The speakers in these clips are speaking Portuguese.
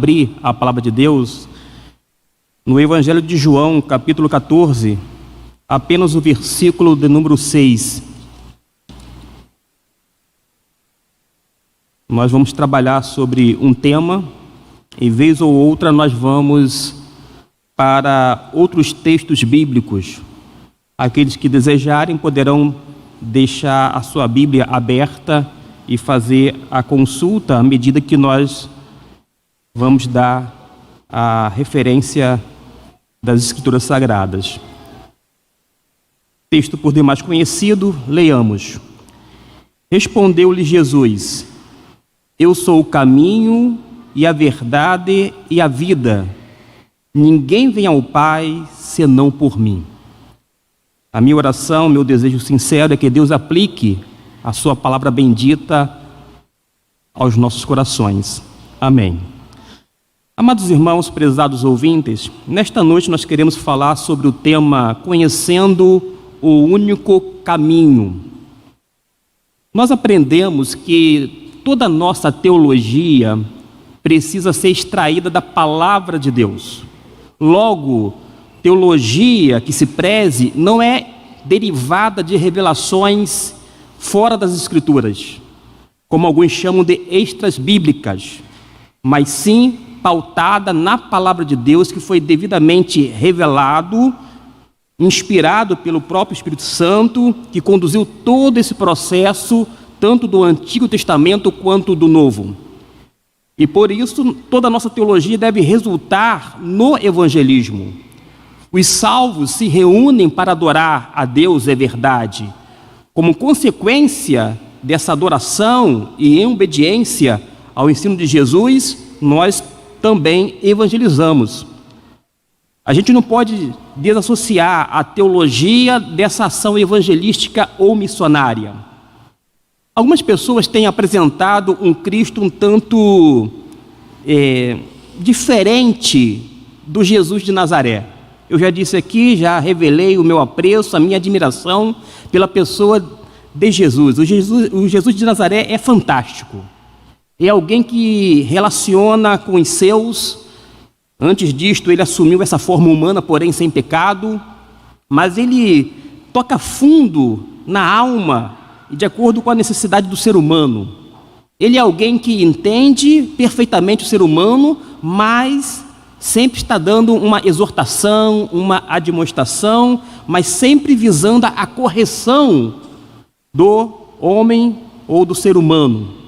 Abrir a palavra de Deus no Evangelho de João, capítulo 14, apenas o versículo de número 6. Nós vamos trabalhar sobre um tema, e vez ou outra nós vamos para outros textos bíblicos. Aqueles que desejarem poderão deixar a sua Bíblia aberta e fazer a consulta à medida que nós vamos dar a referência das Escrituras Sagradas. Texto por demais conhecido, leiamos. Respondeu-lhe Jesus: Eu sou o caminho e a verdade e a vida. Ninguém vem ao Pai senão por mim. A minha oração, meu desejo sincero é que Deus aplique a sua palavra bendita aos nossos corações. Amém. Amados irmãos, prezados ouvintes, nesta noite nós queremos falar sobre o tema Conhecendo o Único Caminho. Nós aprendemos que toda a nossa teologia precisa ser extraída da palavra de Deus. Logo, teologia que se preze não é derivada de revelações fora das Escrituras, como alguns chamam de extras bíblicas, mas sim pautada na palavra de Deus, que foi devidamente revelado, inspirado pelo próprio Espírito Santo, que conduziu todo esse processo, tanto do Antigo Testamento quanto do Novo. E por isso, toda a nossa teologia deve resultar no evangelismo. Os salvos se reúnem para adorar a Deus, é verdade. Como consequência dessa adoração e em obediência ao ensino de Jesus, nós também evangelizamos. A gente não pode desassociar a teologia dessa ação evangelística ou missionária. Algumas pessoas têm apresentado um Cristo um tanto diferente do Jesus de Nazaré. Eu já disse aqui, já revelei o meu apreço, a minha admiração pela pessoa de Jesus. O Jesus de Nazaré é fantástico. É alguém que relaciona com os seus. Antes disto, ele assumiu essa forma humana, porém sem pecado. Mas ele toca fundo na alma e de acordo com a necessidade do ser humano. Ele é alguém que entende perfeitamente o ser humano, mas sempre está dando uma exortação, uma admoestação, mas sempre visando a correção do homem ou do ser humano.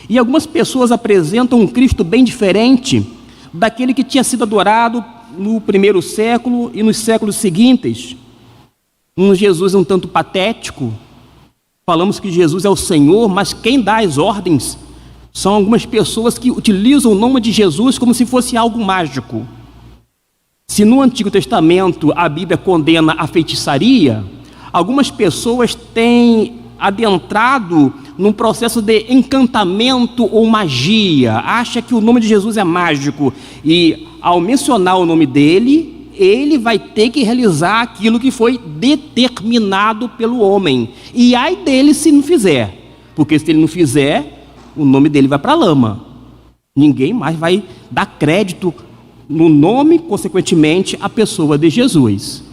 E algumas pessoas apresentam um Cristo bem diferente daquele que tinha sido adorado no primeiro século e nos séculos seguintes. Um Jesus um tanto patético. Falamos que Jesus é o Senhor, mas quem dá as ordens são algumas pessoas que utilizam o nome de Jesus como se fosse algo mágico. Se no Antigo Testamento a Bíblia condena a feitiçaria, algumas pessoas têm adentrado num processo de encantamento ou magia, acha que o nome de Jesus é mágico e ao mencionar o nome dele, ele vai ter que realizar aquilo que foi determinado pelo homem. E ai dele se não fizer, porque se ele não fizer, o nome dele vai para a lama. Ninguém mais vai dar crédito no nome, consequentemente, à pessoa de Jesus.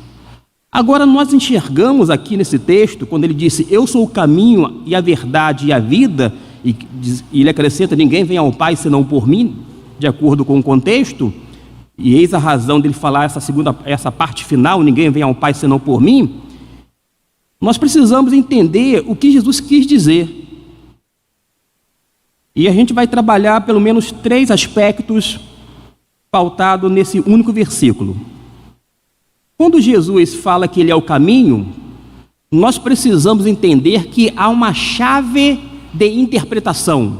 Agora nós enxergamos aqui nesse texto, quando ele disse, eu sou o caminho e a verdade e a vida, e ele acrescenta, ninguém vem ao Pai senão por mim, de acordo com o contexto, e eis a razão dele falar essa parte final, ninguém vem ao Pai senão por mim. Nós precisamos entender o que Jesus quis dizer. E a gente vai trabalhar pelo menos 3 aspectos pautados nesse único versículo. Quando Jesus fala que ele é o caminho, nós precisamos entender que há uma chave de interpretação.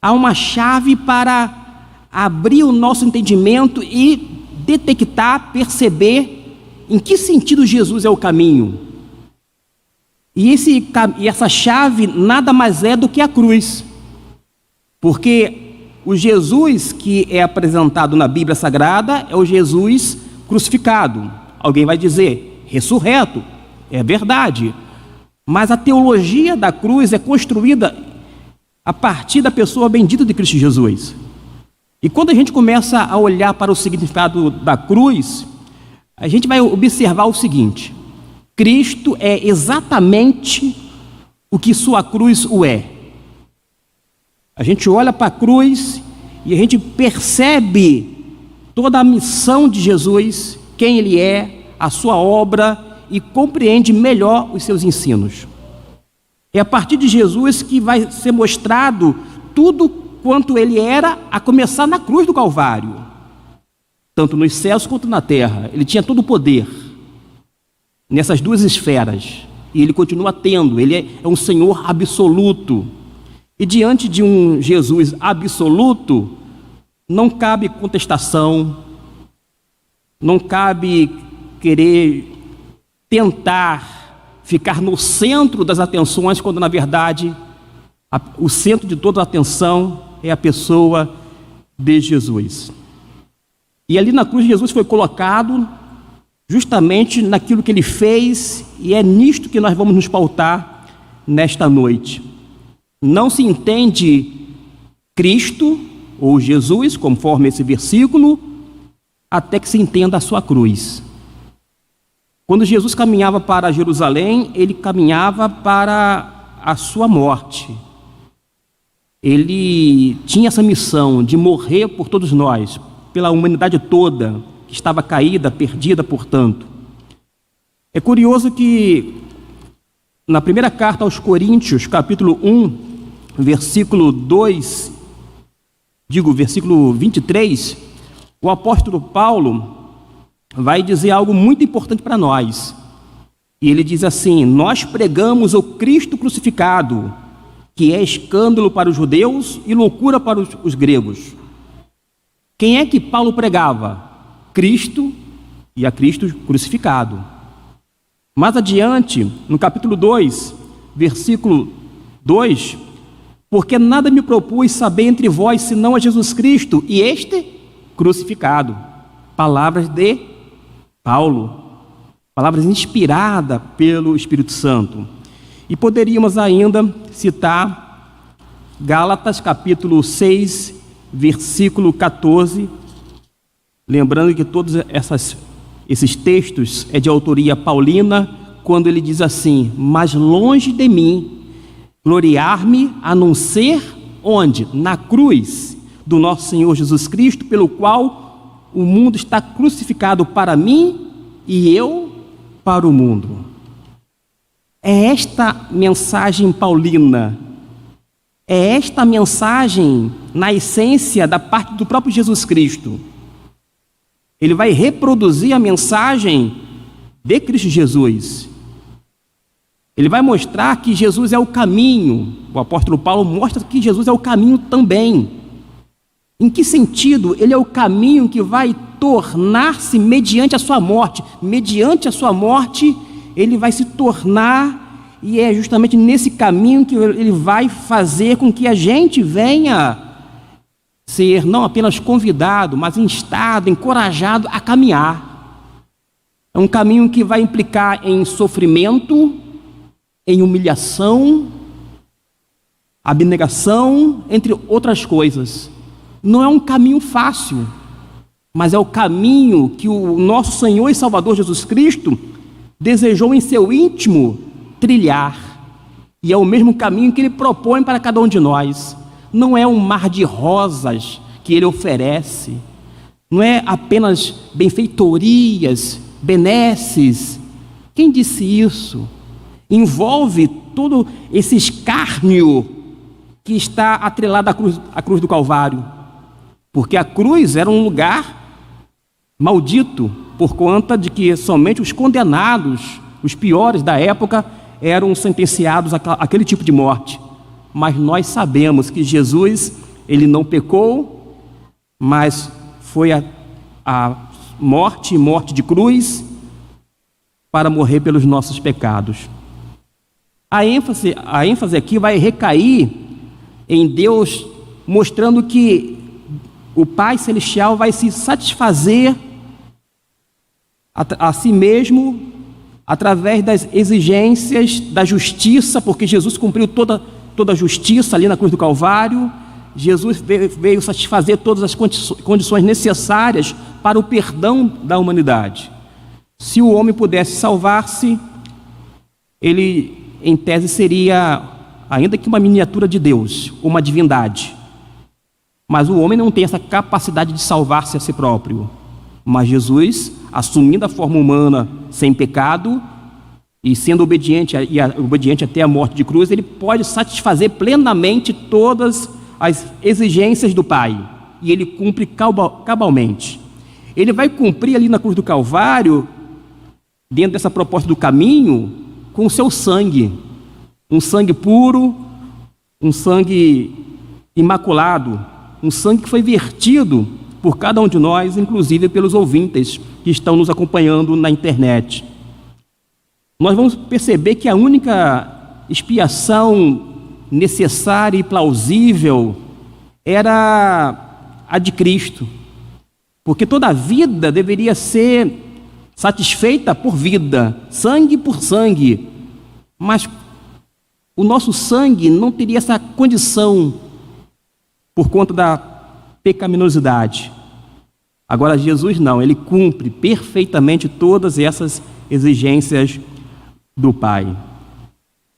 Há uma chave para abrir o nosso entendimento e detectar, perceber em que sentido Jesus é o caminho. E essa chave nada mais é do que a cruz. Porque o Jesus que é apresentado na Bíblia Sagrada é o Jesus crucificado. Alguém vai dizer, ressurreto. É verdade. Mas a teologia da cruz é construída a partir da pessoa bendita de Cristo Jesus. E quando a gente começa a olhar para o significado da cruz, a gente vai observar o seguinte: Cristo é exatamente o que sua cruz o é. A gente olha para a cruz e a gente percebe toda a missão de Jesus, quem Ele é, a sua obra, e compreende melhor os seus ensinos. É a partir de Jesus que vai ser mostrado tudo quanto Ele era, a começar na cruz do Calvário, tanto nos céus quanto na terra. Ele tinha todo o poder nessas duas esferas, e Ele continua tendo. Ele é um Senhor absoluto, e diante de um Jesus absoluto, não cabe contestação, não cabe querer tentar ficar no centro das atenções, quando na verdade o centro de toda a atenção é a pessoa de Jesus. E ali na cruz Jesus foi colocado justamente naquilo que Ele fez, e é nisto que nós vamos nos pautar nesta noite. Não se entende Cristo ou Jesus, conforme esse versículo, até que se entenda a sua cruz. Quando Jesus caminhava para Jerusalém, Ele caminhava para a sua morte. Ele tinha essa missão de morrer por todos nós, pela humanidade toda, que estava caída, perdida, portanto. É curioso que na primeira carta aos Coríntios, capítulo 1, versículo 23, o apóstolo Paulo vai dizer algo muito importante para nós. E ele diz assim: nós pregamos o Cristo crucificado, que é escândalo para os judeus e loucura para os gregos. Quem é que Paulo pregava? Cristo, e a Cristo crucificado. Mais adiante, no capítulo 2, versículo 2, porque nada me propus saber entre vós, senão a Jesus Cristo, e este crucificado. Palavras de Paulo, palavras inspiradas pelo Espírito Santo. E poderíamos ainda citar Gálatas, capítulo 6, versículo 14, lembrando que todos esses textos é de autoria paulina, quando ele diz assim: mas longe de mim gloriar-me, a não ser onde? Na cruz do nosso Senhor Jesus Cristo, pelo qual o mundo está crucificado para mim e eu para o mundo. É esta mensagem paulina, é esta mensagem na essência da parte do próprio Jesus Cristo. Ele vai reproduzir a mensagem de Cristo Jesus. Ele vai mostrar que Jesus é o caminho. O apóstolo Paulo mostra que Jesus é o caminho também. Em que sentido? Ele é o caminho que vai tornar-se mediante a sua morte. Mediante a sua morte, ele vai se tornar, e é justamente nesse caminho que ele vai fazer com que a gente venha ser não apenas convidado, mas instado, encorajado a caminhar. É um caminho que vai implicar em sofrimento, em humilhação, abnegação, entre outras coisas. Não é um caminho fácil, mas é o caminho que o nosso Senhor e Salvador Jesus Cristo desejou em seu íntimo trilhar, e é o mesmo caminho que Ele propõe para cada um de nós. Não é um mar de rosas que Ele oferece, não é apenas benfeitorias, benesses. Quem disse isso? Envolve todo esse escárnio que está atrelado à cruz do Calvário, porque a cruz era um lugar maldito, por conta de que somente os condenados, os piores da época, eram sentenciados àquele tipo de morte. Mas nós sabemos que Jesus, Ele não pecou, mas foi a morte de cruz para morrer pelos nossos pecados. A ênfase aqui vai recair em Deus, mostrando que o Pai Celestial vai se satisfazer a si mesmo através das exigências da justiça, porque Jesus cumpriu toda a justiça ali na cruz do Calvário. Jesus veio satisfazer todas as condições necessárias para o perdão da humanidade. Se o homem pudesse salvar-se, ele, em tese, seria, ainda que uma miniatura de Deus, uma divindade. Mas o homem não tem essa capacidade de salvar-se a si próprio. Mas Jesus, assumindo a forma humana sem pecado e sendo obediente até a morte de cruz, ele pode satisfazer plenamente todas as exigências do Pai. E ele cumpre cabalmente. Ele vai cumprir ali na cruz do Calvário, dentro dessa proposta do caminho, com o seu sangue. Um sangue puro, um sangue imaculado, um sangue que foi vertido por cada um de nós, inclusive pelos ouvintes que estão nos acompanhando na internet. Nós vamos perceber que a única expiação necessária e plausível era a de Cristo, porque toda vida deveria ser satisfeita por vida, sangue por sangue, mas o nosso sangue não teria essa condição por conta da pecaminosidade. Agora Jesus não, ele cumpre perfeitamente todas essas exigências do Pai.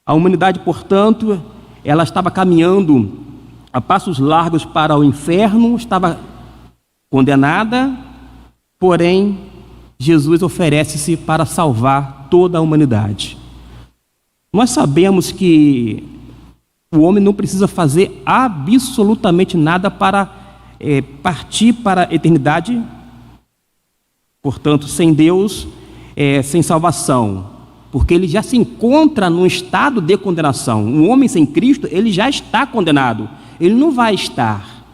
A humanidade, portanto, ela estava caminhando a passos largos para o inferno, estava condenada, porém Jesus oferece-se para salvar toda a humanidade. Nós sabemos que o homem não precisa fazer absolutamente nada para partir para a eternidade, portanto, sem Deus, sem salvação, porque ele já se encontra num estado de condenação. Um homem sem Cristo, ele já está condenado, ele não vai estar.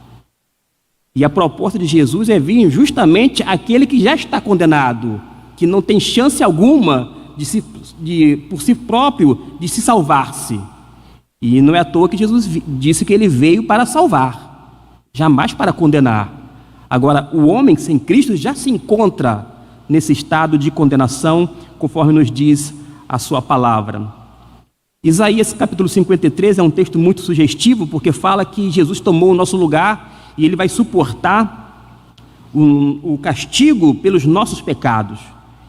E a proposta de Jesus é vir justamente aquele que já está condenado, que não tem chance alguma por si próprio de se salvar-se. E não é à toa que Jesus disse que ele veio para salvar, jamais para condenar. Agora, o homem sem Cristo já se encontra nesse estado de condenação, conforme nos diz a sua palavra. Isaías capítulo 53 é um texto muito sugestivo, porque fala que Jesus tomou o nosso lugar e ele vai suportar o castigo pelos nossos pecados.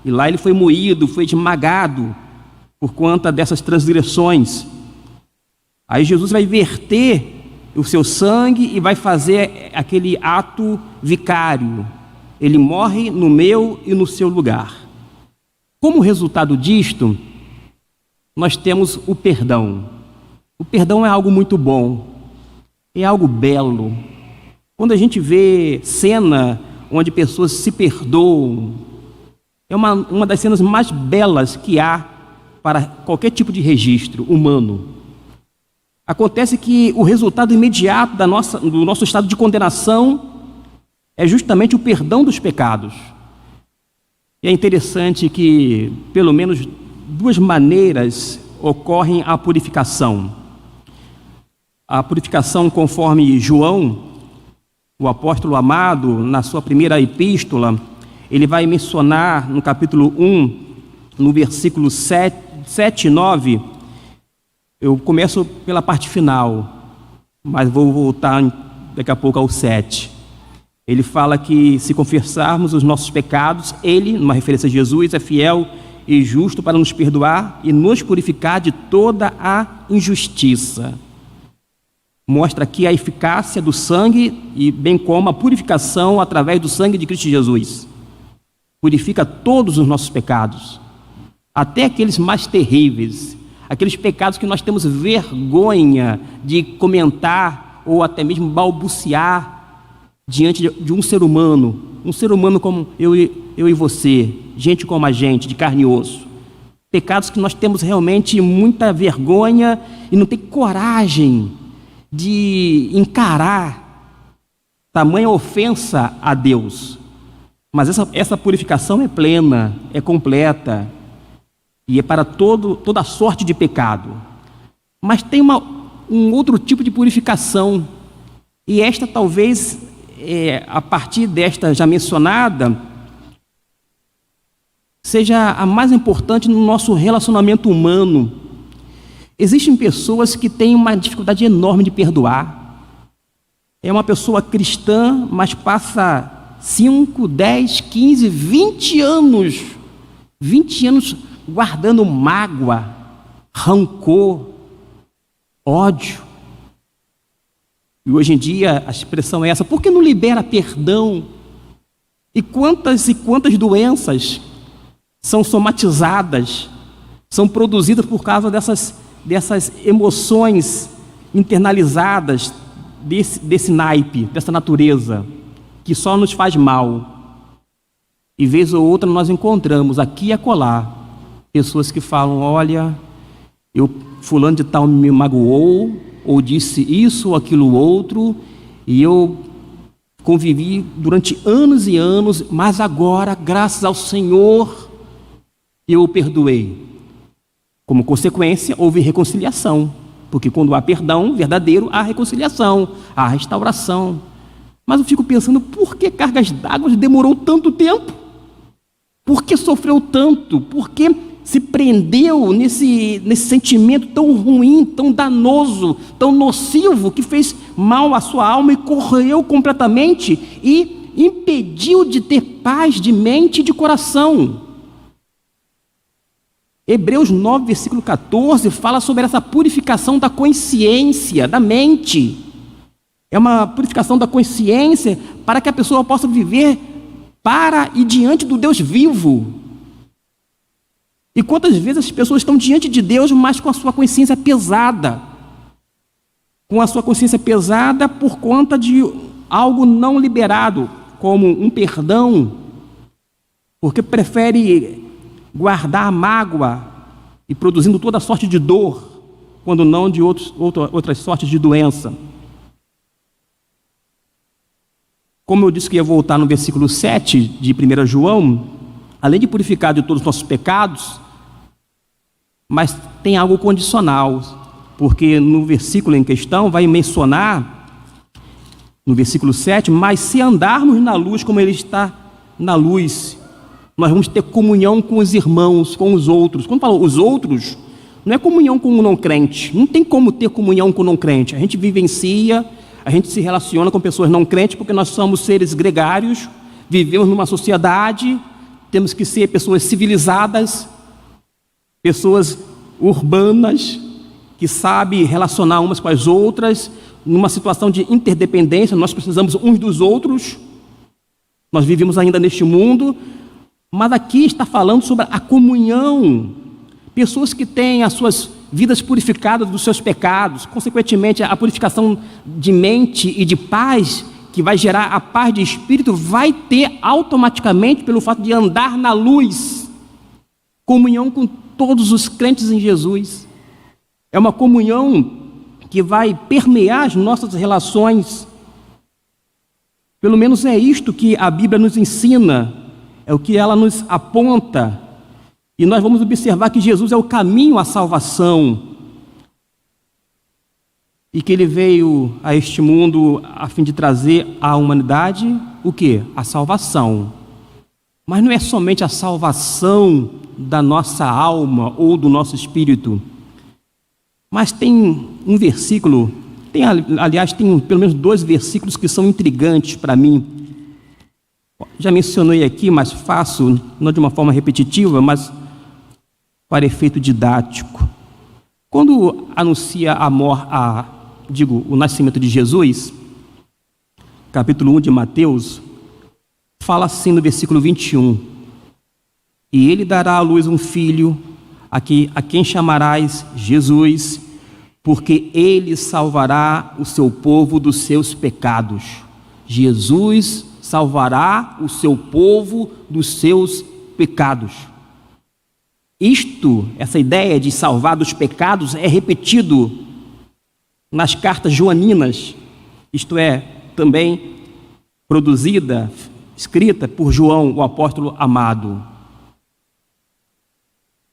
E lá ele foi moído, foi esmagado por conta dessas transgressões. Aí Jesus vai verter o seu sangue e vai fazer aquele ato vicário. Ele morre no meu e no seu lugar. Como resultado disto, nós temos o perdão. O perdão é algo muito bom, é algo belo. Quando a gente vê cena onde pessoas se perdoam, é uma das cenas mais belas que há para qualquer tipo de registro humano. Acontece que o resultado imediato do nosso estado de condenação é justamente o perdão dos pecados. E é interessante que, pelo menos, duas maneiras ocorrem a purificação. A purificação conforme João, o apóstolo amado, na sua primeira epístola, ele vai mencionar no capítulo 1, no versículo 7 e 9, eu começo pela parte final, mas vou voltar daqui a pouco ao 7. Ele fala que se confessarmos os nossos pecados, ele, numa referência a Jesus, é fiel e justo para nos perdoar e nos purificar de toda a injustiça. Mostra aqui a eficácia do sangue e bem como a purificação através do sangue de Cristo Jesus. Purifica todos os nossos pecados, até aqueles mais terríveis, aqueles pecados que nós temos vergonha de comentar ou até mesmo balbuciar diante de um ser humano como eu e você, gente como a gente, de carne e osso. Pecados que nós temos realmente muita vergonha e não tem coragem de encarar tamanha ofensa a Deus. Mas essa purificação é plena, é completa e é para toda sorte de pecado. Mas tem um outro tipo de purificação, e esta talvez, a partir desta já mencionada, seja a mais importante no nosso relacionamento humano. Existem pessoas que têm uma dificuldade enorme de perdoar. é uma pessoa cristã, mas passa 5, 10, 15, 20 anos guardando mágoa, rancor, ódio. E hoje em dia a expressão é essa: por que não libera perdão? E quantas doenças são somatizadas, são produzidas por causa dessas emoções internalizadas, desse naipe, dessa natureza, que só nos faz mal. E vez ou outra nós encontramos aqui e acolá pessoas que falam: olha, fulano de tal me magoou, ou disse isso ou aquilo outro, e eu convivi durante anos e anos, mas agora, graças ao Senhor, eu o perdoei. Como consequência, houve reconciliação, porque quando há perdão verdadeiro, há reconciliação, há restauração. Mas eu fico pensando: por que Cargas d'Água demorou tanto tempo? Por que sofreu tanto? Por que se prendeu nesse sentimento tão ruim, tão danoso, tão nocivo, que fez mal à sua alma e corroeu completamente e impediu de ter paz de mente e de coração? Hebreus 9, versículo 14, fala sobre essa purificação da consciência, da mente. É uma purificação da consciência para que a pessoa possa viver para e diante do Deus vivo. E quantas vezes as pessoas estão diante de Deus, mas com a sua consciência pesada? Com a sua consciência pesada por conta de algo não liberado, como um perdão, porque prefere guardar a mágoa e produzindo toda sorte de dor, quando não de outras sortes de doença. Como eu disse que ia voltar no versículo 7 de 1 João, além de purificar de todos os nossos pecados, mas tem algo condicional, porque no versículo em questão vai mencionar, no versículo 7, mas se andarmos na luz como Ele está na luz, nós vamos ter comunhão com os irmãos, com os outros. Quando fala os outros, não é comunhão com o não crente. Não tem como ter comunhão com o não crente. A gente vivencia, a gente se relaciona com pessoas não crentes, porque nós somos seres gregários, vivemos numa sociedade, temos que ser pessoas civilizadas, pessoas urbanas, que sabem relacionar umas com as outras, numa situação de interdependência. Nós precisamos uns dos outros, nós vivemos ainda neste mundo, mas aqui está falando sobre a comunhão, pessoas que têm as suas vidas purificadas dos seus pecados, consequentemente a purificação de mente e de paz, que vai gerar a paz de espírito, vai ter automaticamente pelo fato de andar na luz, comunhão com todos os crentes em Jesus. É uma comunhão que vai permear as nossas relações. Pelo menos é isto que a Bíblia nos ensina, é o que ela nos aponta. E nós vamos observar que Jesus é o caminho à salvação, e que Ele veio a este mundo a fim de trazer à humanidade o quê? A salvação. Mas não é somente a salvação da nossa alma ou do nosso espírito, mas tem um versículo, aliás, tem pelo menos 2 versículos que são intrigantes para mim. Já mencionei aqui, mas faço, não de uma forma repetitiva, mas para efeito didático. Quando anuncia o nascimento de Jesus, capítulo 1 de Mateus, fala assim no versículo 21: e Ele dará à luz um filho, a quem chamarás Jesus, porque Ele salvará o seu povo dos seus pecados. Jesus salvará o seu povo dos seus pecados. Essa ideia de salvar dos pecados é repetido nas cartas joaninas, isto é, também escrita por João, o apóstolo amado.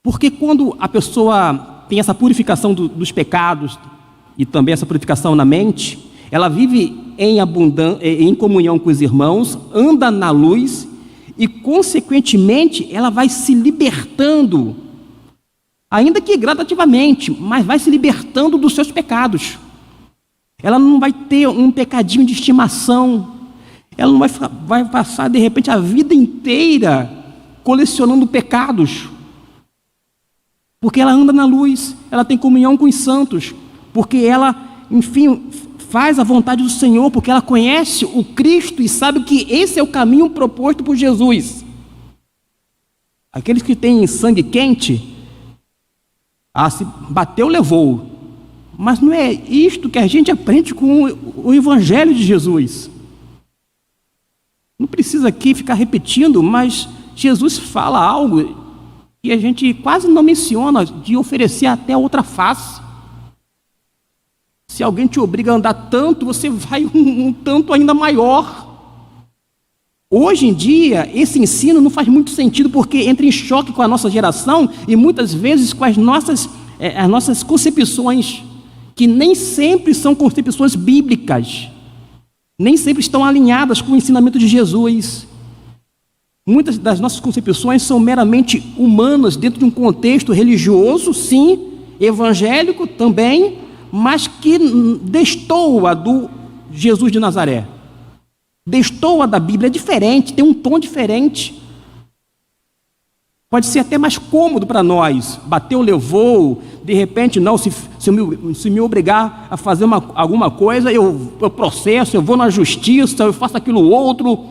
Porque quando a pessoa tem essa purificação dos pecados e também essa purificação na mente, ela vive em comunhão com os irmãos, anda na luz e, consequentemente, ela vai se libertando, ainda que gradativamente, mas vai se libertando dos seus pecados. Ela não vai ter um pecadinho de estimação. Ela não vai passar, de repente, a vida inteira colecionando pecados. Porque ela anda na luz, ela tem comunhão com os santos, porque ela, enfim, faz a vontade do Senhor, porque ela conhece o Cristo e sabe que esse é o caminho proposto por Jesus. Aqueles que têm sangue quente, se bateu, levou. Mas não é isto que a gente aprende com o Evangelho de Jesus. Não precisa aqui ficar repetindo, mas Jesus fala algo que a gente quase não menciona, de oferecer até outra face. Se alguém te obriga a andar tanto, você vai um tanto ainda maior. Hoje em dia, esse ensino não faz muito sentido, porque entra em choque com a nossa geração e muitas vezes com as nossas concepções, que nem sempre são concepções bíblicas, nem sempre estão alinhadas com o ensinamento de Jesus. Muitas das nossas concepções são meramente humanas, dentro de um contexto religioso, sim, evangélico também, mas que destoa do Jesus de Nazaré. Destoa da Bíblia, é diferente, tem um tom diferente. Pode ser até mais cômodo para nós. Bateu, levou, de repente, não, se me obrigar a fazer alguma coisa, eu processo, eu vou na justiça, eu faço aquilo outro.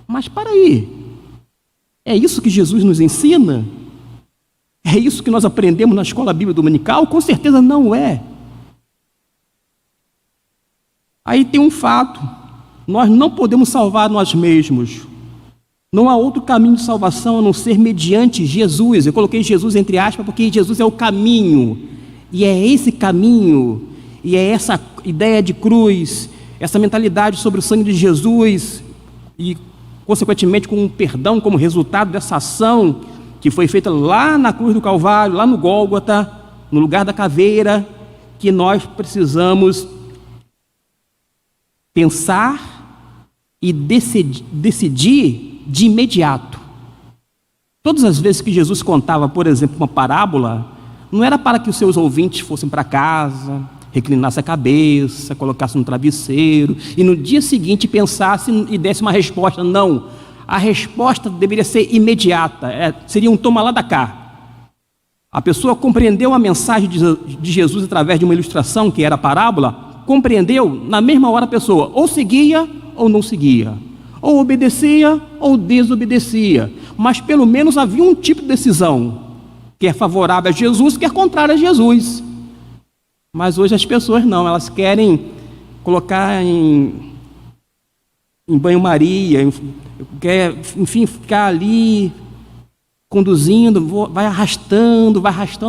Mas para aí. É isso que Jesus nos ensina? É isso que nós aprendemos na escola bíblica dominical? Com certeza não é. Aí tem um fato: nós não podemos salvar nós mesmos. Não há outro caminho de salvação a não ser mediante Jesus. Eu coloquei Jesus entre aspas porque Jesus é o caminho. E é esse caminho, e é essa ideia de cruz, essa mentalidade sobre o sangue de Jesus, e consequentemente com um perdão como resultado dessa ação que foi feita lá na cruz do Calvário, lá no Gólgota, no lugar da caveira, que nós precisamos pensar e decidir de imediato. Todas as vezes que Jesus contava, por exemplo, uma parábola, não era para que os seus ouvintes fossem para casa, reclinassem a cabeça, colocassem no travesseiro e no dia seguinte pensassem e dessem uma resposta. Não, a resposta deveria ser imediata, seria um toma lá da cá. A pessoa compreendeu a mensagem de Jesus através de uma ilustração, que era a parábola, compreendeu, na mesma hora a pessoa ou seguia ou não seguia, ou obedecia ou desobedecia, mas pelo menos havia um tipo de decisão, quer favorável a Jesus, quer contrária a Jesus. Mas hoje as pessoas não, elas querem colocar em banho-maria, enfim, ficar ali conduzindo, vai arrastando,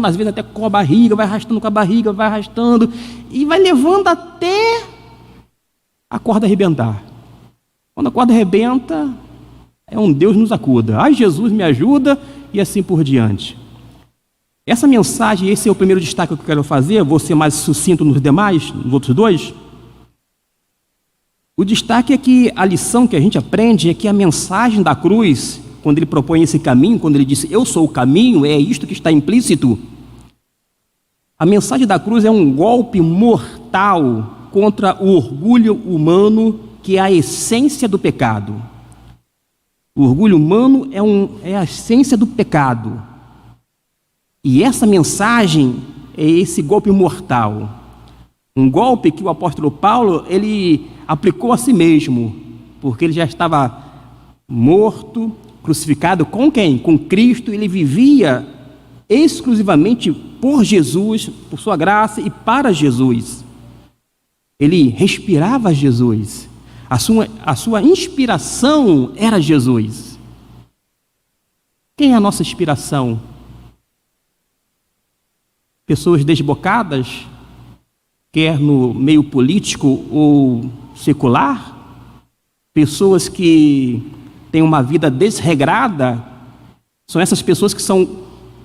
às vezes até com a barriga, vai arrastando com a barriga, vai arrastando, e vai levando até a corda arrebentar. Quando a corda arrebenta, é um Deus nos acuda. Ai, Jesus me ajuda, e assim por diante. Essa mensagem, esse é o primeiro destaque que eu quero fazer, vou ser mais sucinto nos demais, nos outros dois. O destaque é que a lição que a gente aprende é que a mensagem da cruz, quando ele propõe esse caminho, quando ele disse, eu sou o caminho, é isto que está implícito. A mensagem da cruz é um golpe mortal contra o orgulho humano, que é a essência do pecado. O orgulho humano é a essência do pecado. E essa mensagem é esse golpe mortal. Um golpe que o apóstolo Paulo, ele aplicou a si mesmo, porque ele já estava morto, crucificado com quem? Com Cristo. Ele vivia exclusivamente por Jesus, por sua graça e para Jesus. Ele respirava Jesus. A sua inspiração era Jesus. Quem é a nossa inspiração? Pessoas desbocadas, quer no meio político ou secular, pessoas que têm uma vida desregrada, são essas pessoas que são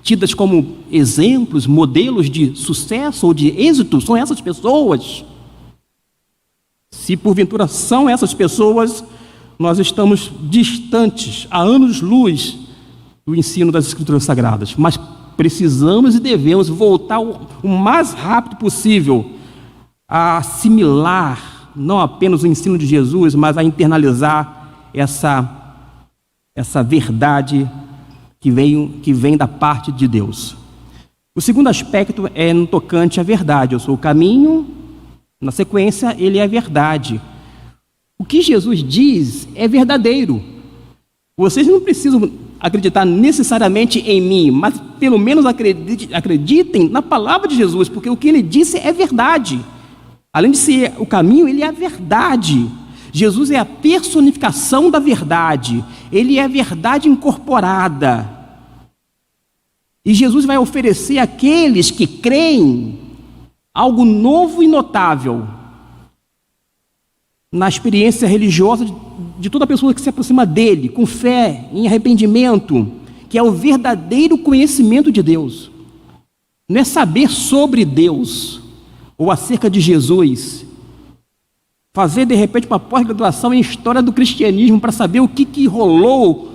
tidas como exemplos, modelos de sucesso ou de êxito, são essas pessoas. Se porventura são essas pessoas, nós estamos distantes, há anos-luz, do ensino das Escrituras Sagradas, mas precisamos e devemos voltar o mais rápido possível a assimilar não apenas o ensino de Jesus, mas a internalizar essa verdade que vem da parte de Deus. O segundo aspecto é no tocante à verdade. Eu sou o caminho, na sequência, ele é a verdade. O que Jesus diz é verdadeiro. Vocês não precisam acreditar necessariamente em mim, mas pelo menos acreditem na palavra de Jesus, porque o que ele disse é verdade. Além de ser o caminho, ele é a verdade. Jesus é a personificação da verdade. Ele é a verdade incorporada. E Jesus vai oferecer àqueles que creem algo novo e notável na experiência religiosa de toda pessoa que se aproxima dele, com fé, em arrependimento, que é o verdadeiro conhecimento de Deus. Não é saber sobre Deus ou acerca de Jesus. Fazer, de repente, uma pós-graduação em História do Cristianismo para saber o que rolou,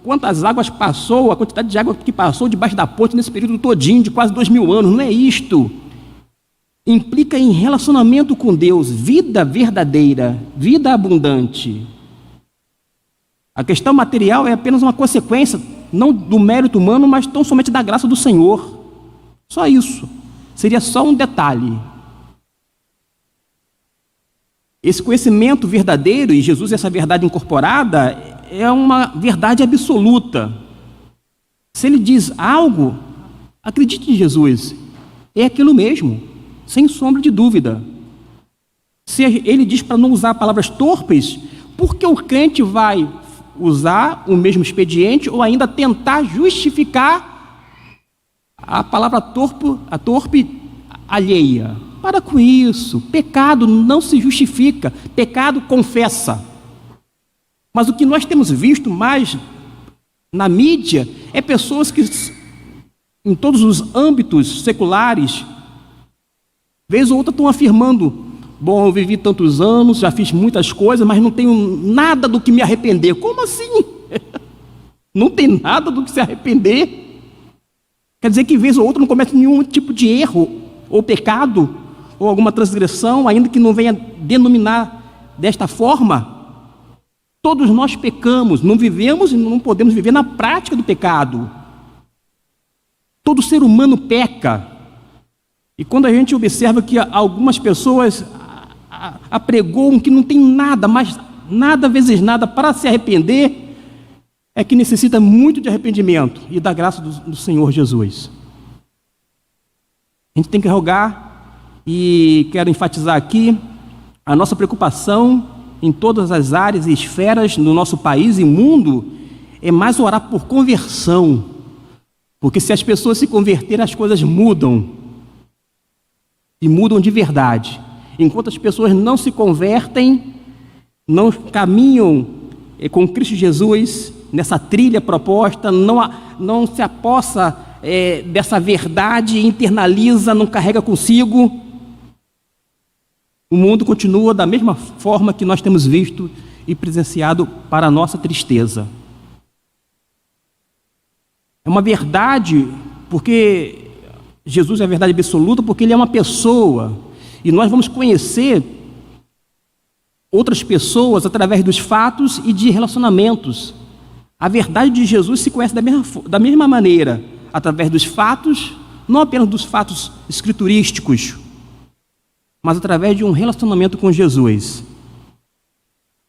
quantas águas passou, a quantidade de água que passou debaixo da ponte nesse período todinho, de quase 2000 anos. Não é isto. Implica em relacionamento com Deus, vida verdadeira, vida abundante. A questão material é apenas uma consequência, não do mérito humano, mas tão somente da graça do Senhor. Só isso. Seria só um detalhe. Esse conhecimento verdadeiro, e Jesus, essa verdade incorporada, é uma verdade absoluta. Se ele diz algo, acredite em Jesus, é aquilo mesmo, sem sombra de dúvida. Se ele diz para não usar palavras torpes, por que o crente vai usar o mesmo expediente ou ainda tentar justificar a palavra torpe alheia? Para com isso. Pecado não se justifica, pecado confessa. Mas o que nós temos visto mais na mídia é pessoas que, em todos os âmbitos seculares, vez ou outra estão afirmando: bom, eu vivi tantos anos, já fiz muitas coisas, mas não tenho nada do que me arrepender. Como assim? Não tem nada do que se arrepender? Quer dizer que vez ou outra não comete nenhum tipo de erro ou pecado ou alguma transgressão, ainda que não venha denominar desta forma. Todos nós pecamos, não vivemos e não podemos viver na prática do pecado. Todo ser humano peca. E quando a gente observa que algumas pessoas apregoam que não tem nada, mas nada vezes nada para se arrepender, é que necessita muito de arrependimento e da graça do Senhor Jesus. A gente tem que rogar, e quero enfatizar aqui, a nossa preocupação em todas as áreas e esferas no nosso país e mundo é mais orar por conversão, porque se as pessoas se converterem, as coisas mudam, e mudam de verdade. Enquanto as pessoas não se convertem, não caminham com Cristo Jesus nessa trilha proposta, não se apossa dessa verdade, internaliza, não carrega consigo, o mundo continua da mesma forma que nós temos visto e presenciado, para a nossa tristeza. É uma verdade, porque Jesus é a verdade absoluta, porque ele é uma pessoa, e nós vamos conhecer outras pessoas através dos fatos e de relacionamentos. A verdade de Jesus se conhece da mesma maneira, através dos fatos, não apenas dos fatos escriturísticos, mas através de um relacionamento com Jesus.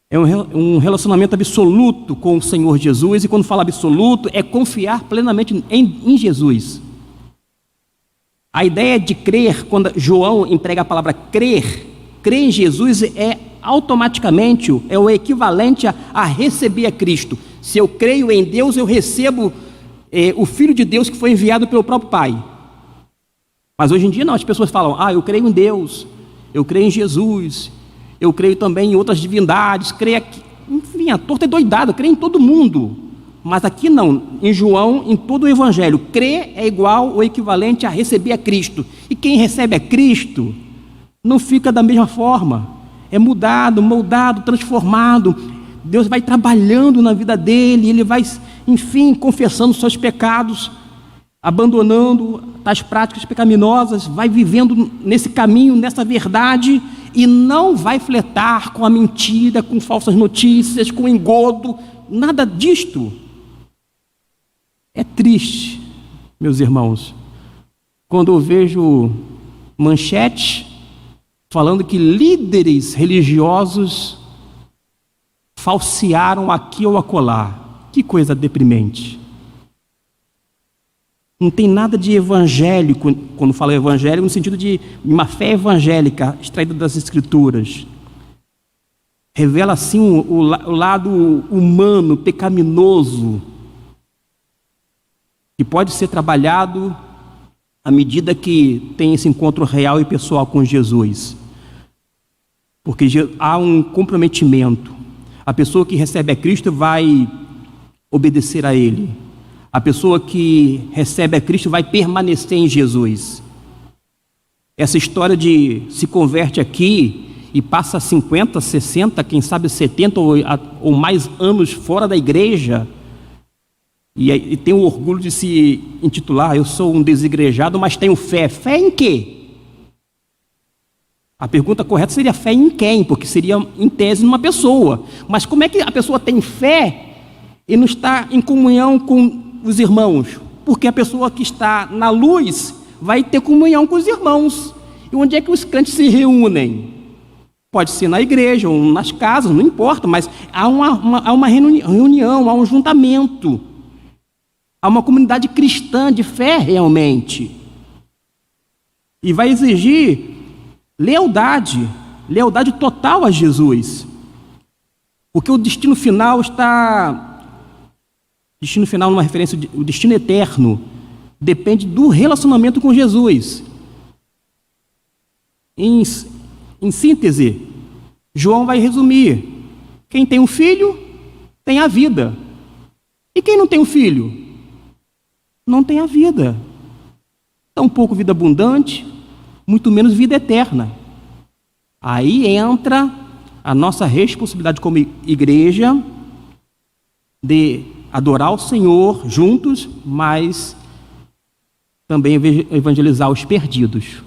É um relacionamento absoluto com o Senhor Jesus, e quando fala absoluto, é confiar plenamente em Jesus. A ideia de crer, quando João emprega a palavra crer em Jesus, é automaticamente, é o equivalente a receber a Cristo. Se eu creio em Deus, eu recebo o Filho de Deus que foi enviado pelo próprio Pai. Mas hoje em dia não, as pessoas falam: eu creio em Deus, eu creio em Jesus, eu creio também em outras divindades, creio aqui. Enfim, a torta é doidada, creio em todo mundo. Mas aqui não, em João, em todo o Evangelho, crer é igual ou equivalente a receber a Cristo. E quem recebe a Cristo não fica da mesma forma, é mudado, moldado, transformado. Deus vai trabalhando na vida dele, ele vai, enfim, confessando seus pecados, abandonando as práticas pecaminosas, vai vivendo nesse caminho, nessa verdade, e não vai flertar com a mentira, com falsas notícias, com engodo, nada disto. É triste, meus irmãos, quando eu vejo manchetes falando que líderes religiosos falsearam aqui ou acolá. Que coisa deprimente. Não tem nada de evangélico, quando falo evangélico, no sentido de uma fé evangélica extraída das Escrituras. Revela, assim, o lado humano, pecaminoso, que pode ser trabalhado à medida que tem esse encontro real e pessoal com Jesus. Porque há um comprometimento. A pessoa que recebe a Cristo vai obedecer a Ele. A pessoa que recebe a Cristo vai permanecer em Jesus. Essa história de se converte aqui e passa 50, 60, quem sabe 70 ou mais anos fora da igreja, e tem o orgulho de se intitular, eu sou um desigrejado, mas tenho fé. Fé em quê? A pergunta correta seria fé em quem? Porque seria, em tese, numa pessoa. Mas como é que a pessoa tem fé e não está em comunhão com os irmãos? Porque a pessoa que está na luz vai ter comunhão com os irmãos. E onde é que os crentes se reúnem? Pode ser na igreja ou nas casas, não importa, mas há uma reunião, há um juntamento. Há uma comunidade cristã de fé realmente. E vai exigir lealdade total a Jesus. Porque o destino final está... Destino final, numa referência, o destino eterno, depende do relacionamento com Jesus. Em síntese, João vai resumir: quem tem um filho, tem a vida. E quem não tem um filho, não tem a vida. Tampouco vida abundante, muito menos vida eterna. Aí entra a nossa responsabilidade como igreja de adorar o Senhor juntos, mas também evangelizar os perdidos,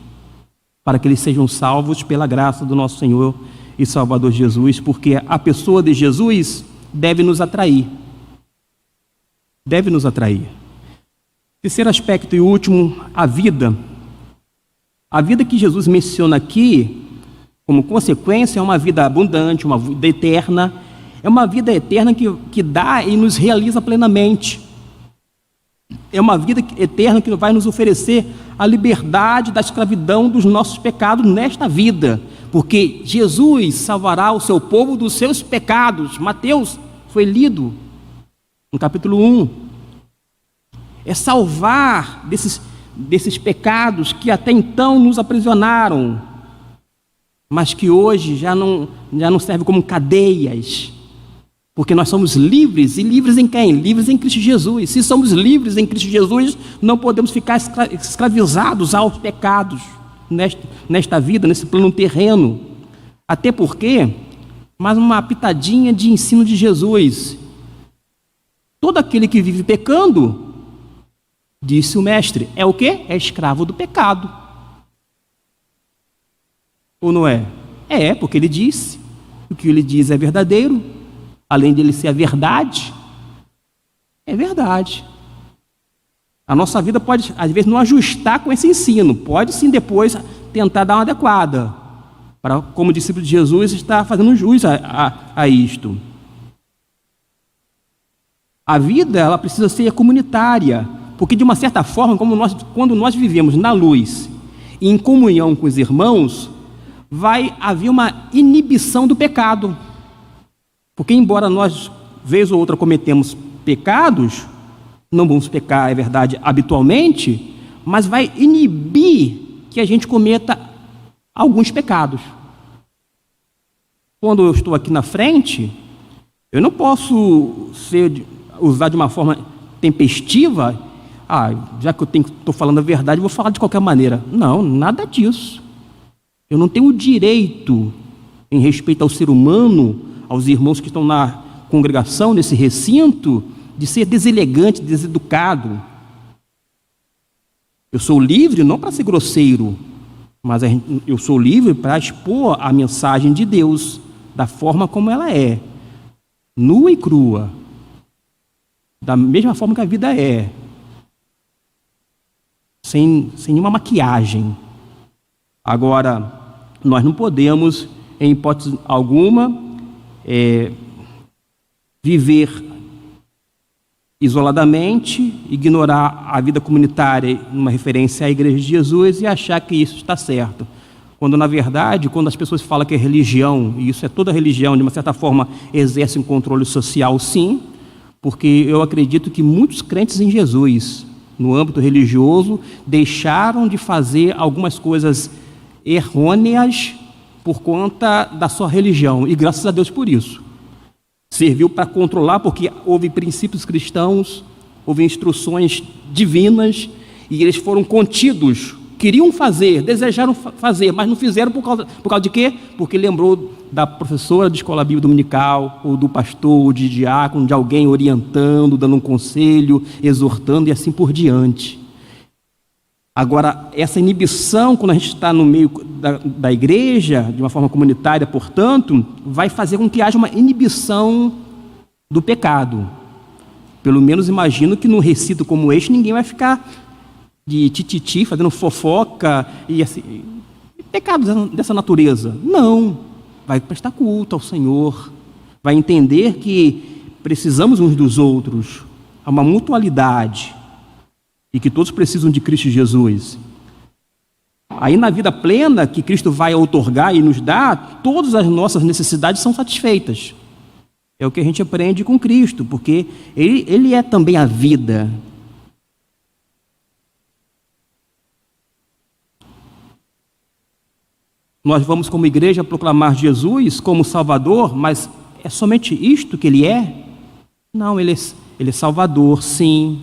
para que eles sejam salvos pela graça do nosso Senhor e Salvador Jesus, porque a pessoa de Jesus deve nos atrair. Deve nos atrair. Terceiro aspecto e último, a vida. A vida que Jesus menciona aqui, como consequência, é uma vida abundante, uma vida eterna. É uma vida eterna que dá e nos realiza plenamente. É uma vida eterna que vai nos oferecer a liberdade da escravidão dos nossos pecados nesta vida. Porque Jesus salvará o seu povo dos seus pecados. Mateus foi lido no capítulo 1. É salvar desses pecados que até então nos aprisionaram, mas que hoje já não servem como cadeias. Porque nós somos livres, e livres em quem? Livres em Cristo Jesus. Se somos livres em Cristo Jesus, não podemos ficar escravizados aos pecados nesta vida, nesse plano terreno. Até porque, mais uma pitadinha de ensino de Jesus: todo aquele que vive pecando, disse o mestre, é o quê? É escravo do pecado. Ou não é? É, porque ele disse. O que ele diz é verdadeiro. Além de ele ser a verdade, é verdade. A nossa vida pode, às vezes, não ajustar com esse ensino. Pode sim depois tentar dar uma adequada, para, como discípulo de Jesus, estar fazendo jus a isto. A vida, ela precisa ser comunitária, porque de uma certa forma, quando nós vivemos na luz e em comunhão com os irmãos, vai haver uma inibição do pecado. Porque embora nós, vez ou outra, cometemos pecados, não vamos pecar, é verdade, habitualmente, mas vai inibir que a gente cometa alguns pecados. Quando eu estou aqui na frente, eu não posso usar de uma forma tempestiva. Já que eu estou falando a verdade, eu vou falar de qualquer maneira. Não, nada disso. Eu não tenho o direito, em respeito ao ser humano, aos irmãos que estão na congregação, nesse recinto, de ser deselegante, deseducado. Eu sou livre não para ser grosseiro, mas eu sou livre para expor a mensagem de Deus da forma como ela é, nua e crua, da mesma forma que a vida é, sem nenhuma maquiagem. Agora, nós não podemos, em hipótese alguma, viver isoladamente, ignorar a vida comunitária numa referência à Igreja de Jesus e achar que isso está certo. Quando, na verdade, quando as pessoas falam que é religião, e isso é toda religião, de uma certa forma, exerce um controle social, sim, porque eu acredito que muitos crentes em Jesus, no âmbito religioso, deixaram de fazer algumas coisas errôneas por conta da sua religião, e graças a Deus por isso. Serviu para controlar, porque houve princípios cristãos, houve instruções divinas, e eles foram contidos. Queriam fazer, desejaram fazer, mas não fizeram por causa de quê? Porque lembrou da professora de escola bíblica dominical, ou do pastor, ou de diácono, de alguém orientando, dando um conselho, exortando e assim por diante. Agora, essa inibição, quando a gente está no meio da igreja, de uma forma comunitária, portanto, vai fazer com que haja uma inibição do pecado. Pelo menos imagino que num recinto como este, ninguém vai ficar de tititi, fazendo fofoca e assim, pecados dessa natureza. Não, vai prestar culto ao Senhor, vai entender que precisamos uns dos outros, há uma mutualidade, e que todos precisam de Cristo Jesus. Aí na vida plena que Cristo vai outorgar e nos dar, todas as nossas necessidades são satisfeitas. É o que a gente aprende com Cristo, porque Ele é também a vida. Nós vamos como igreja proclamar Jesus como Salvador, mas é somente isto que Ele é? Não, Ele é Salvador, sim,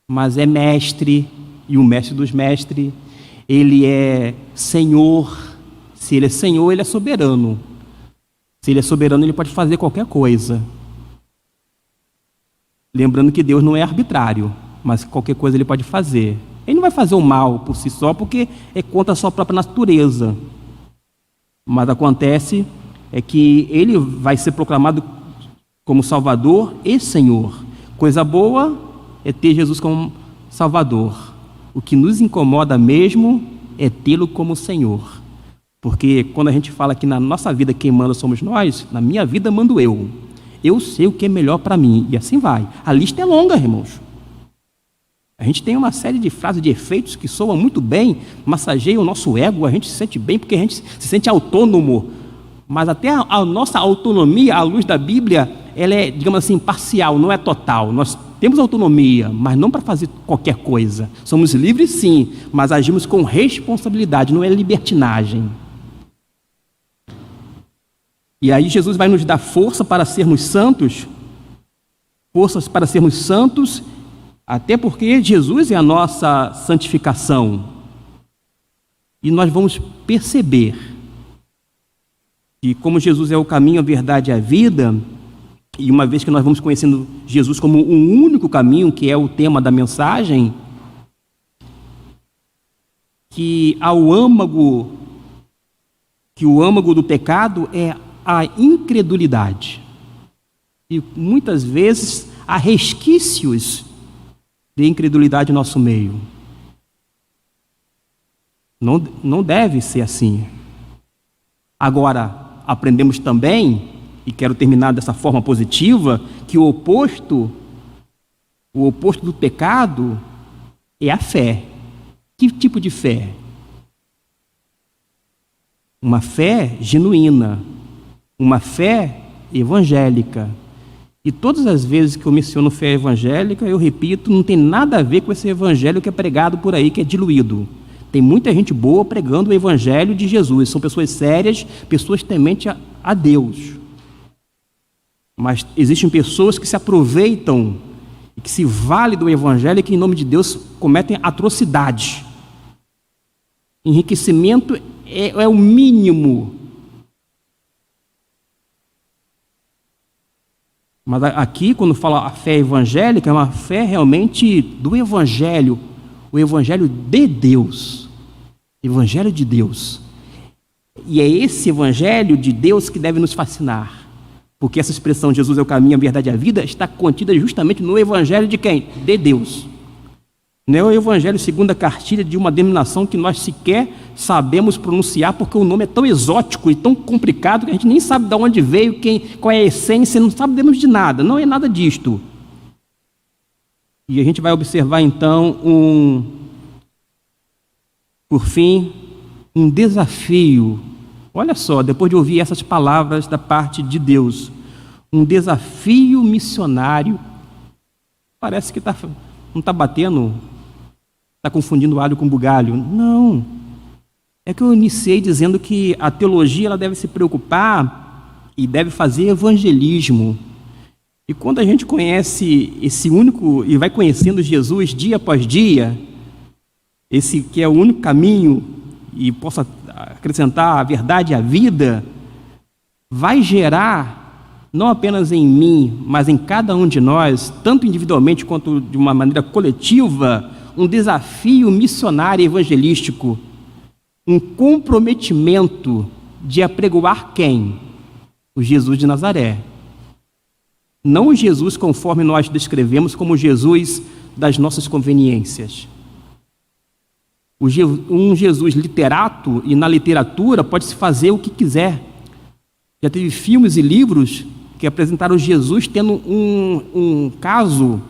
mas é mestre, e o mestre dos mestres. Ele é Senhor. Se Ele é Senhor, Ele é soberano. Se Ele é soberano, Ele pode fazer qualquer coisa. Lembrando que Deus não é arbitrário, mas qualquer coisa Ele pode fazer. Ele não vai fazer o mal por si só, porque é contra a sua própria natureza. Mas acontece é que Ele vai ser proclamado como Salvador e Senhor. Coisa boa é ter Jesus como Salvador. O que nos incomoda mesmo é tê-lo como Senhor. Porque quando a gente fala que na nossa vida quem manda somos nós, na minha vida mando eu. Eu sei o que é melhor para mim. E assim vai. A lista é longa, irmãos. A gente tem uma série de frases, de efeitos que soam muito bem, massageiam o nosso ego, a gente se sente bem porque a gente se sente autônomo. Mas até a nossa autonomia, à luz da Bíblia, ela é, digamos assim, parcial, não é total. Nós temos autonomia, mas não para fazer qualquer coisa. Somos livres, sim, mas agimos com responsabilidade, não é libertinagem. E aí Jesus vai nos dar força para sermos santos, forças para sermos santos, até porque Jesus é a nossa santificação. E nós vamos perceber que como Jesus é o caminho, a verdade e a vida, e uma vez que nós vamos conhecendo Jesus como um único caminho, que é o tema da mensagem, que o âmago do pecado é a incredulidade. E muitas vezes há resquícios de incredulidade no nosso meio. Não deve ser assim. Agora, aprendemos também, e quero terminar dessa forma positiva, que o oposto do pecado é a fé. Que tipo de fé? Uma fé genuína, uma fé evangélica. E todas as vezes que eu menciono fé evangélica, eu repito, não tem nada a ver com esse evangelho que é pregado por aí, que é diluído. Tem muita gente boa pregando o evangelho de Jesus. São pessoas sérias, pessoas tementes a Deus. Mas existem pessoas que se aproveitam e que se valem do evangelho e que, em nome de Deus, cometem atrocidades. Enriquecimento é o mínimo. Mas aqui, quando fala a fé evangélica, é uma fé realmente do evangelho, o Evangelho de Deus. Evangelho de Deus. E é esse Evangelho de Deus que deve nos fascinar. Porque essa expressão, Jesus é o caminho, a verdade e a vida, está contida justamente no Evangelho de quem? De Deus. Não é o Evangelho segundo a cartilha de uma denominação que nós sequer sabemos pronunciar, porque o nome é tão exótico e tão complicado que a gente nem sabe de onde veio, qual é a essência, não sabemos de nada, não é nada disto. E a gente vai observar então, por fim, um desafio. Olha só, depois de ouvir essas palavras da parte de Deus, um desafio missionário. Parece que não está batendo, está confundindo alho com bugalho. Não. É que eu iniciei dizendo que a teologia ela deve se preocupar e deve fazer evangelismo. E quando a gente conhece esse único, e vai conhecendo Jesus dia após dia, esse que é o único caminho, e possa acrescentar a verdade e a vida, vai gerar, não apenas em mim, mas em cada um de nós, tanto individualmente quanto de uma maneira coletiva, um desafio missionário e evangelístico, um comprometimento de apregoar quem? O Jesus de Nazaré. Não o Jesus conforme nós descrevemos como o Jesus das nossas conveniências. Um Jesus literato, e na literatura pode-se fazer o que quiser. Já teve filmes e livros que apresentaram Jesus tendo um caso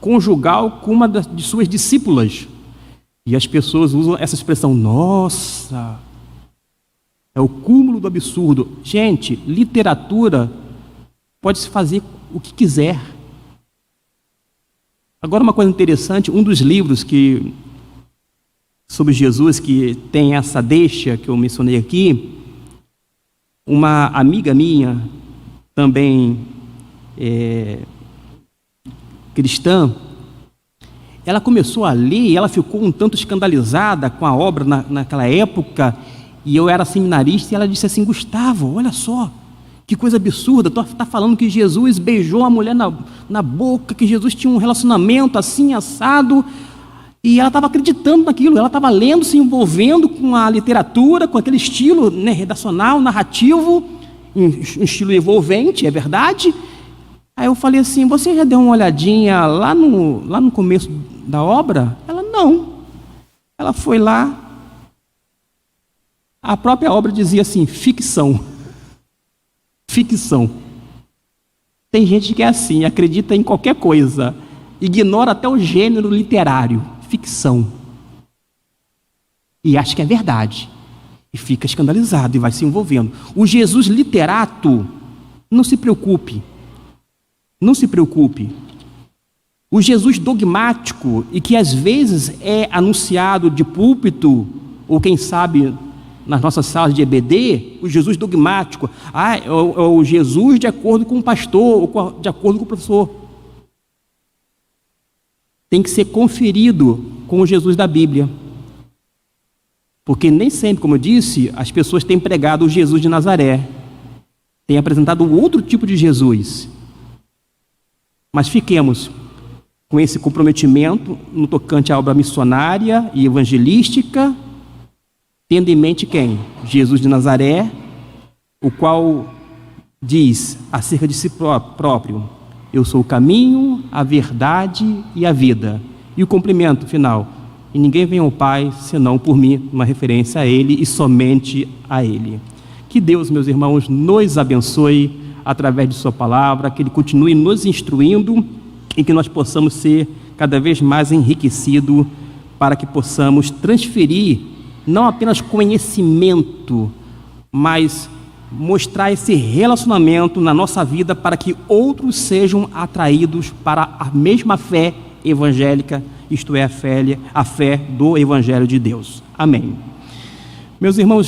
conjugal com uma de suas discípulas. E as pessoas usam essa expressão, nossa, é o cúmulo do absurdo. Gente, literatura pode-se fazer o que quiser. Agora, uma coisa interessante, um dos livros sobre Jesus que tem essa deixa que eu mencionei aqui, uma amiga minha, também cristã, ela começou a ler e ela ficou um tanto escandalizada com a obra naquela época, e eu era seminarista, e ela disse assim, Gustavo, olha só, que coisa absurda, tu está falando que Jesus beijou a mulher na boca, que Jesus tinha um relacionamento assim, assado, e ela estava acreditando naquilo, ela estava lendo, se envolvendo com a literatura, com aquele estilo, né, redacional, narrativo, um estilo envolvente, é verdade. Aí eu falei assim, você já deu uma olhadinha lá no começo da obra? Ela, não. Ela foi lá, a própria obra dizia assim, ficção. Ficção. Tem gente que é assim, acredita em qualquer coisa, ignora até o gênero literário, ficção. E acha que é verdade. E fica escandalizado e vai se envolvendo. O Jesus literato, não se preocupe. Não se preocupe. O Jesus dogmático, e que às vezes é anunciado de púlpito, ou quem sabe nas nossas salas de EBD, o Jesus dogmático, é o Jesus de acordo com o pastor, ou de acordo com o professor. Tem que ser conferido com o Jesus da Bíblia. Porque nem sempre, como eu disse, as pessoas têm pregado o Jesus de Nazaré. Têm apresentado outro tipo de Jesus. Mas fiquemos com esse comprometimento no tocante à obra missionária e evangelística, tendo em mente quem? Jesus de Nazaré, o qual diz acerca de si próprio, eu sou o caminho, a verdade e a vida. E o cumprimento final, e ninguém vem ao Pai senão por mim, uma referência a Ele e somente a Ele. Que Deus, meus irmãos, nos abençoe através de sua palavra, que Ele continue nos instruindo e que nós possamos ser cada vez mais enriquecidos para que possamos transferir não apenas conhecimento, mas mostrar esse relacionamento na nossa vida para que outros sejam atraídos para a mesma fé evangélica, isto é, a fé do Evangelho de Deus. Amém. Meus irmãos,